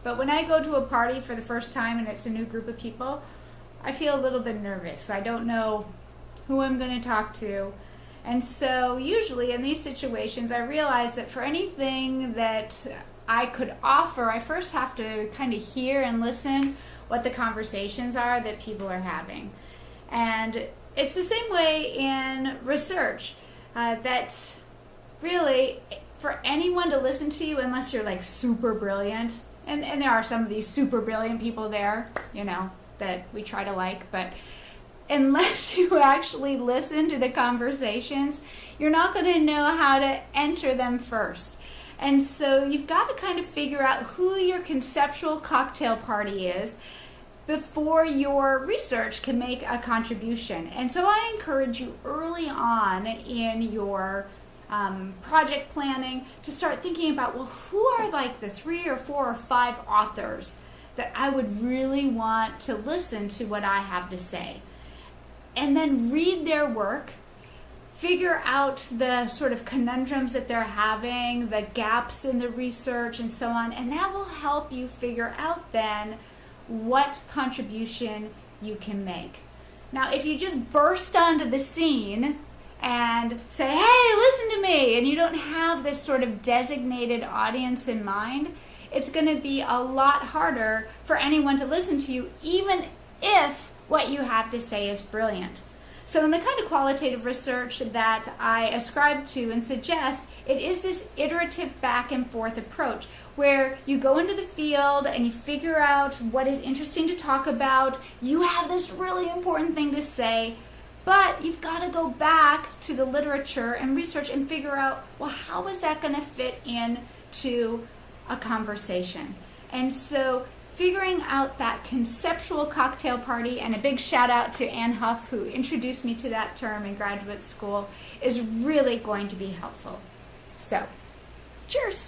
But when I go to a party for the first time and it's a new group of people, I feel a little bit nervous. I don't know who I'm going to talk to. And so usually in these situations, I realize that for anything that I could offer, I first have to kind of hear and listen what the conversations are that people are having. And it's the same way in research, that really for anyone to listen to you, unless you're like super brilliant, and there are some of these super brilliant people there, you know, that we try to like, but unless you actually listen to the conversations, you're not going to know how to enter them first. And so you've got to kind of figure out who your conceptual cocktail party is before your research can make a contribution. And so I encourage you early on in your project planning to start thinking about, well, who are like the 3 or 4 or 5 authors that I would really want to listen to what I have to say. And then read their work, figure out the sort of conundrums that they're having, the gaps in the research and so on, and that will help you figure out then what contribution you can make. Now, if you just burst onto the scene and say, hey, listen to me, and you don't have this sort of designated audience in mind, it's going to be a lot harder for anyone to listen to you, even if what you have to say is brilliant. So in the kind of qualitative research that I ascribe to and suggest, it is this iterative back and forth approach where you go into the field and you figure out what is interesting to talk about. You have this really important thing to say, but you've got to go back to the literature and research and figure out, well, how is that going to fit into a conversation? And so figuring out that conceptual cocktail party, and a big shout out to Ann Huff, who introduced me to that term in graduate school, is really going to be helpful. So, cheers!